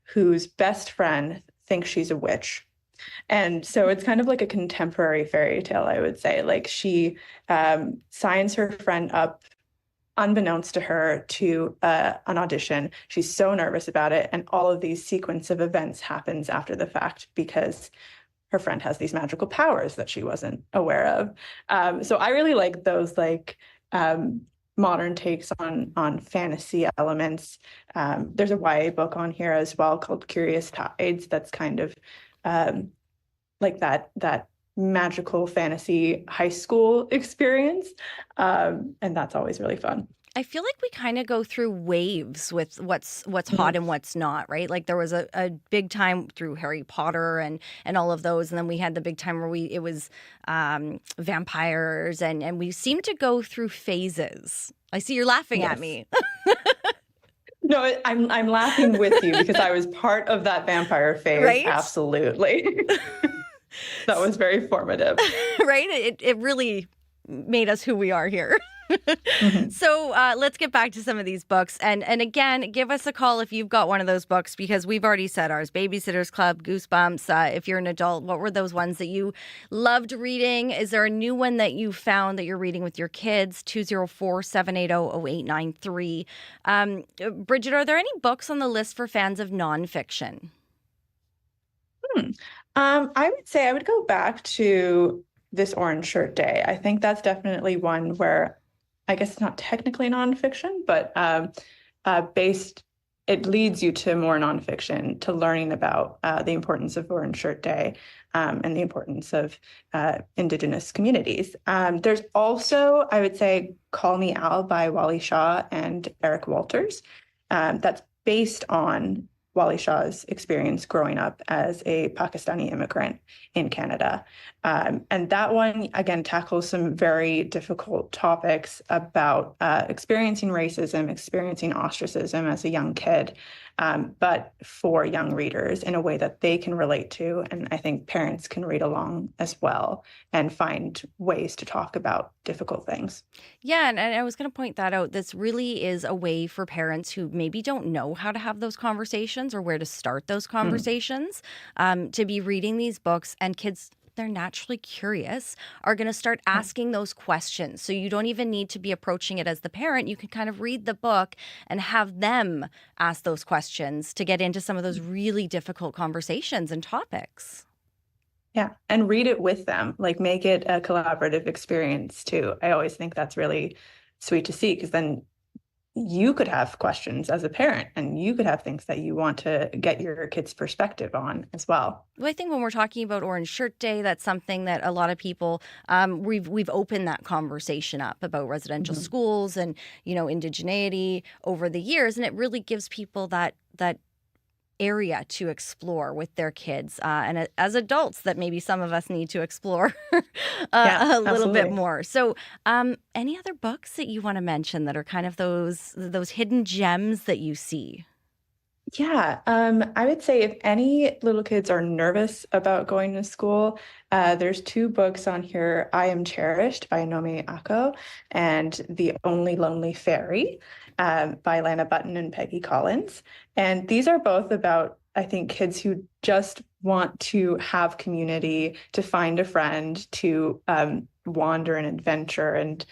whose best friend thinks she's a witch. And so it's kind of like a contemporary fairy tale, I would say. Like she signs her friend up unbeknownst to her to an audition. She's so nervous about it. And all of these sequence of events happens after the fact because her friend has these magical powers that she wasn't aware of. So I really like those modern takes on fantasy elements. There's a YA book on here as well called Curiosities that's kind of like that magical fantasy high school experience. And that's always really fun. I feel like we kind of go through waves with what's hot and what's not, right? Like there was a big time through Harry Potter and all of those. And then we had the big time where it was vampires and we seem to go through phases. I see you're laughing at me. No, I'm laughing with you because I was part of that vampire phase. Right? Absolutely. That was very formative. Right? It really made us who we are here. So let's get back to some of these books. And again, give us a call if you've got one of those books because we've already said ours. Babysitter's Club, Goosebumps. If you're an adult, what were those ones that you loved reading? Is there a new one that you found that you're reading with your kids? 204-780-0893. Bridget, are there any books on the list for fans of nonfiction? I would say I would go back to This Orange Shirt Day. I think that's definitely one where I guess it's not technically nonfiction, but based it leads you to more nonfiction, to learning about the importance of Orange Shirt Day and the importance of Indigenous communities. There's also, I would say, Call Me Al by Wally Shaw and Eric Walters. That's based on Wally Shaw's experience growing up as a Pakistani immigrant in Canada. And that one, again, tackles some very difficult topics about experiencing racism, experiencing ostracism as a young kid, but for young readers in a way that they can relate to. And I think parents can read along as well and find ways to talk about difficult things. Yeah, and I was going to point that out. This really is a way for parents who maybe don't know how to have those conversations or where to start those conversations to be reading these books, and kids, they're naturally curious, are going to start asking those questions. So you don't even need to be approaching it as the parent. You can kind of read the book and have them ask those questions to get into some of those really difficult conversations and topics. Yeah, and read it with them, like make it a collaborative experience too. I always think that's really sweet to see, because then you could have questions as a parent and you could have things that you want to get your kid's perspective on as well. Well, I think when we're talking about Orange Shirt Day, that's something that a lot of people, we've opened that conversation up about residential schools and, indigeneity over the years. And it really gives people that area to explore with their kids and as adults that maybe some of us need to explore a little bit more. So any other books that you want to mention that are kind of those hidden gems that you see? Yeah, I would say if any little kids are nervous about going to school, there's 2 books on here, I Am Cherished by Nomi Ako and The Only Lonely Fairy by Lana Button and Peggy Collins. And these are both about, I think, kids who just want to have community, to find a friend, to wander and adventure and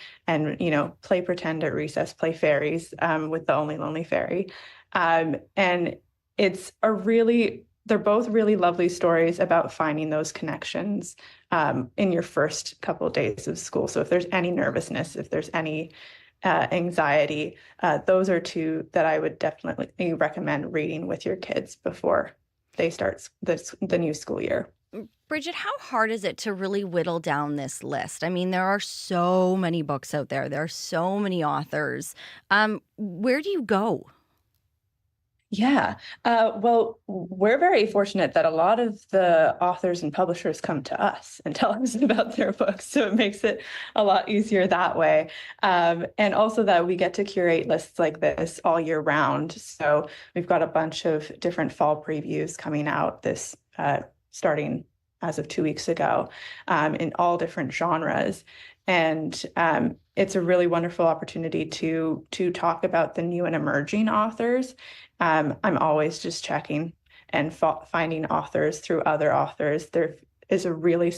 play pretend at recess, play fairies with The Only Lonely Fairy. And they're both really lovely stories about finding those connections in your first couple of days of school. So if there's any nervousness, if there's any anxiety, those are 2 that I would definitely recommend reading with your kids before they start the new school year. Bridget, how hard is it to really whittle down this list? I mean, there are so many books out there. There are so many authors. Where do you go? Yeah, well, we're very fortunate that a lot of the authors and publishers come to us and tell us about their books, so it makes it a lot easier that way. And also that we get to curate lists like this all year round. So we've got a bunch of different fall previews coming out starting as of 2 weeks ago in all different genres. And it's a really wonderful opportunity to talk about the new and emerging authors. I'm always just checking and finding authors through other authors. There is a really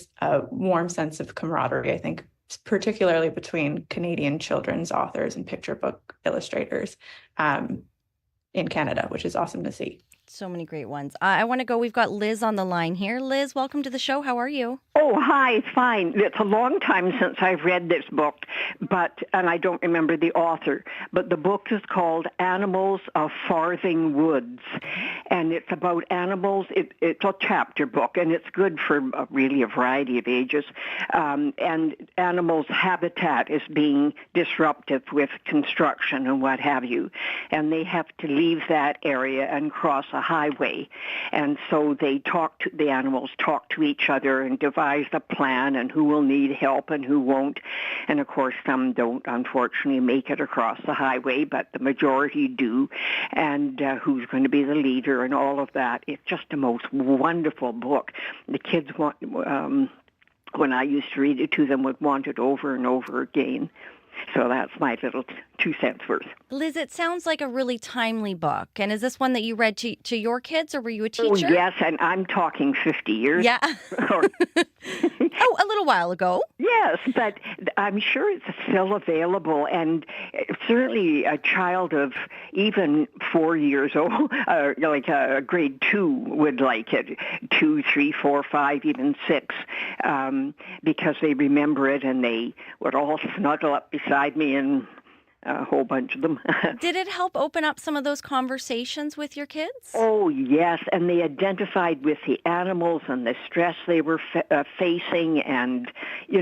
warm sense of camaraderie, I think, particularly between Canadian children's authors and picture book illustrators in Canada, which is awesome to see. So many great ones. I want to go. We've got Liz on the line here. Liz, welcome to the show. How are you? Oh, hi. Fine. It's a long time since I've read this book, and I don't remember the author, but the book is called Animals of Farthing Woods, and it's about animals. It's a chapter book, and it's good for really a variety of ages, and animals' habitat is being disrupted with construction and what have you, and they have to leave that area and cross a highway, and so the animals talk to each other and devise a plan and who will need help and who won't, and of course some don't unfortunately make it across the highway, but the majority do, and who's going to be the leader and all of that. It's just the most wonderful book. The kids when I used to read it to them, would want it over and over again. So that's my little 2 cents worth. Liz, it sounds like a really timely book. And is this one that you read to your kids, or were you a teacher? Oh, yes, and I'm talking 50 years. Yeah. A little while ago. Yes, but I'm sure it's still available, and certainly a child of even 4 years old, like grade 2, would like it. 2, 3, 4, 5, even 6, because they remember it, and they would all snuggle up beside me and a whole bunch of them. Did it help open up some of those conversations with your kids? Oh, yes, and they identified with the animals and the stress they were facing and,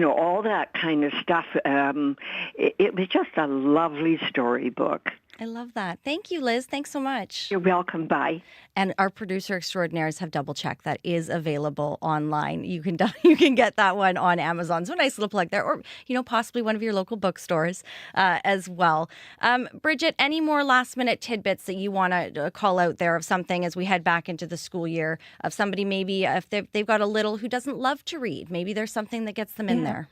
all that kind of stuff. It was just a lovely storybook. I love that. Thank you, Liz. Thanks so much. You're welcome. Bye. And our producer extraordinaires have double-checked that is available online. You can get that one on Amazon. So a nice little plug there. Or, possibly one of your local bookstores as well. Bridget, any more last-minute tidbits that you want to call out there of something as we head back into the school year, of somebody maybe if they've got a little who doesn't love to read? Maybe there's something that gets them in there.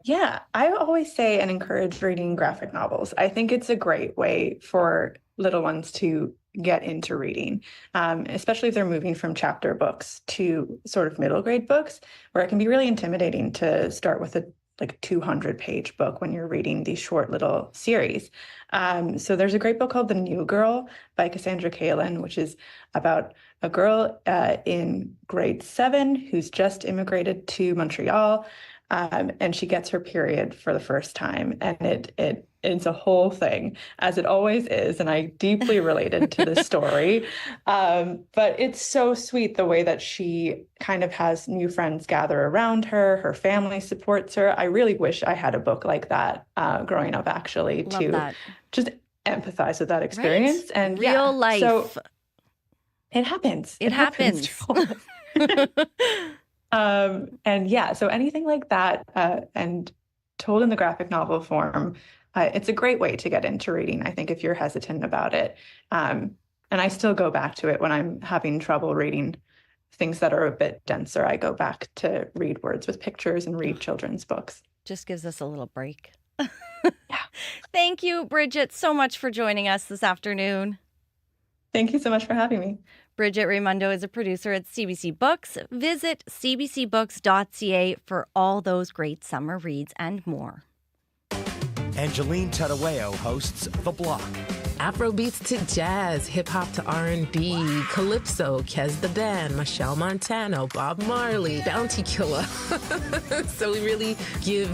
Yeah, I always say and encourage reading graphic novels. I think it's a great way for little ones to get into reading, especially if they're moving from chapter books to sort of middle grade books, where it can be really intimidating to start with a 200-page book when you're reading these short little series. So there's a great book called The New Girl by Cassandra Kalin, which is about a girl in grade 7 who's just immigrated to Montreal. And she gets her period for the first time, and it's a whole thing, as it always is, and I deeply related to the story. But it's so sweet the way that she kind of has new friends gather around her. Her family supports her. I really wish I had a book like that growing up, actually, to just empathize with that experience. Right. And real life. So it happens. It happens. So anything like that, and told in the graphic novel form, it's a great way to get into reading, I think, if you're hesitant about it. And I still go back to it when I'm having trouble reading things that are a bit denser. I go back to read words with pictures and read children's books. Just gives us a little break. Yeah. Thank you, Bridget, so much for joining us this afternoon. Thank you so much for having me. Bridget Raimondo is a producer at CBC Books. Visit cbcbooks.ca for all those great summer reads and more. Angeline Tadaweo hosts The Block. Afrobeats to jazz, hip-hop to R&B, calypso, Kez the Band, Michelle Montano, Bob Marley, Bounty Killer. So we really give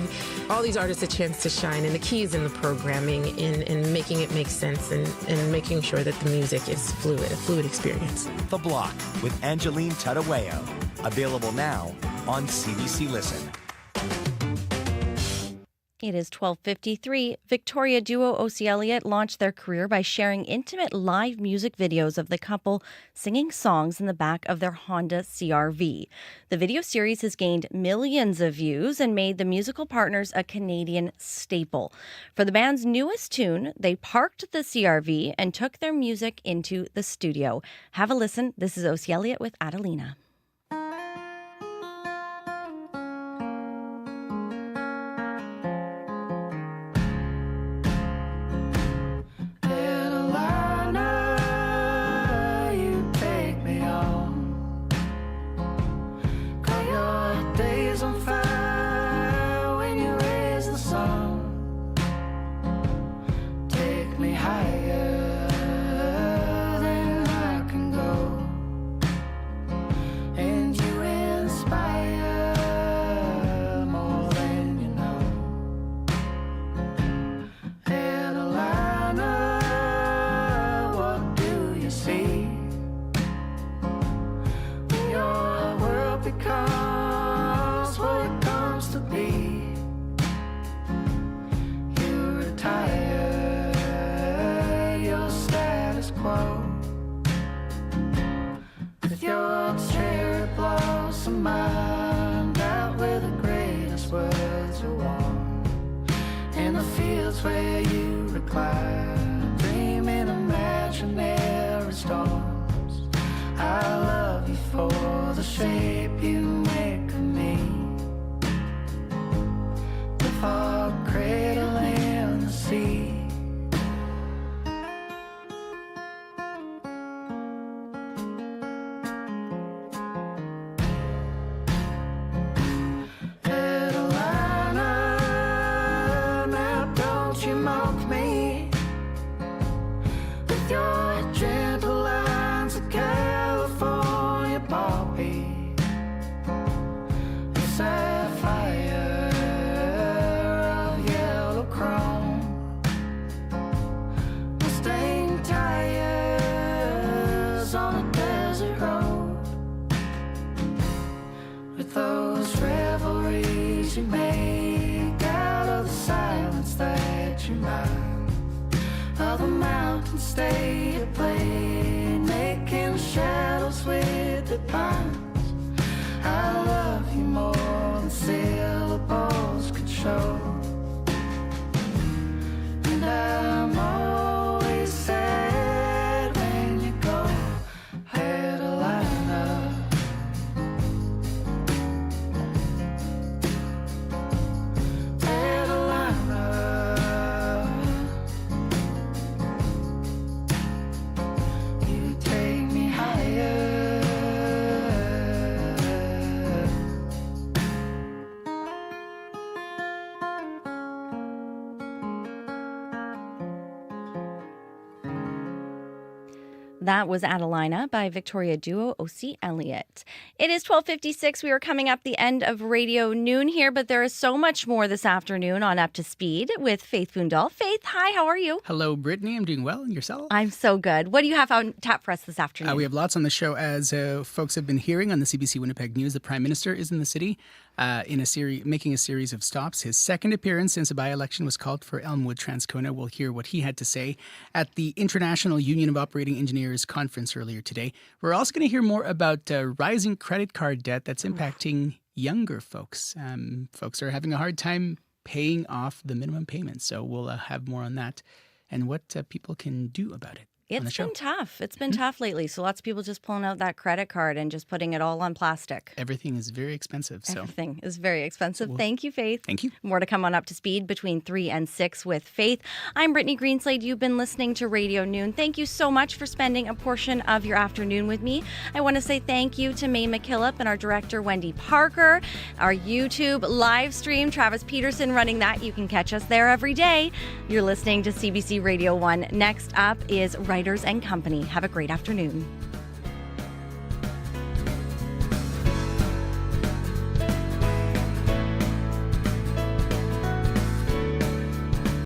all these artists a chance to shine, and the key is in the programming, in making it make sense, and making sure that the music is fluid, a fluid experience. The Block with Angeline Tadaweo. Available now on CBC Listen. It is 12:53. Victoria duo O.C. Elliott launched their career by sharing intimate live music videos of the couple singing songs in the back of their Honda CR-V. The video series has gained millions of views and made the musical partners a Canadian staple. For the band's newest tune, they parked the CR-V and took their music into the studio. Have a listen. This is O.C. Elliott with Adelina. Where you recline, dreaming imaginary storms. I love you for the shape you make of me. The fog cradle in the sea. Your gentle lines of California poppy. the mountains stay at play, making shadows with the pines. I love you more than syllables could show. And I'm always sad when you go. Adelina. Adelina. You take me higher. That was Adelina by Victoria Duo O.C. Elliott. It is 12:56. We are coming up the end of Radio Noon here, but there is so much more this afternoon on Up to Speed with Faith Fundal. Faith, hi, how are you? Hello, Brittany. I'm doing well. And yourself? I'm so good. What do you have on tap for us this afternoon? We have lots on the show. As folks have been hearing on the CBC Winnipeg News, the Prime Minister is in the city making a series of stops. His second appearance since a by-election was called for Elmwood Transcona. We'll hear what he had to say at the International Union of Operating Engineers conference earlier today. We're also going to hear more about rising credit card debt that's impacting younger folks. Folks are having a hard time paying off the minimum payments. So we'll have more on that and what people can do about it. It's been tough. It's been tough lately. So lots of people just pulling out that credit card and just putting it all on plastic. Everything is very expensive. So Everything is very expensive. Thank you, Faith. Thank you. More to come on Up to Speed between 3 and 6 with Faith. I'm Brittany Greenslade. You've been listening to Radio Noon. Thank you so much for spending a portion of your afternoon with me. I want to say thank you to May McKillop and our director, Wendy Parker. Our YouTube live stream, Travis Peterson running that. You can catch us there every day. You're listening to CBC Radio 1. Next up is Writers and Company. Have a great afternoon.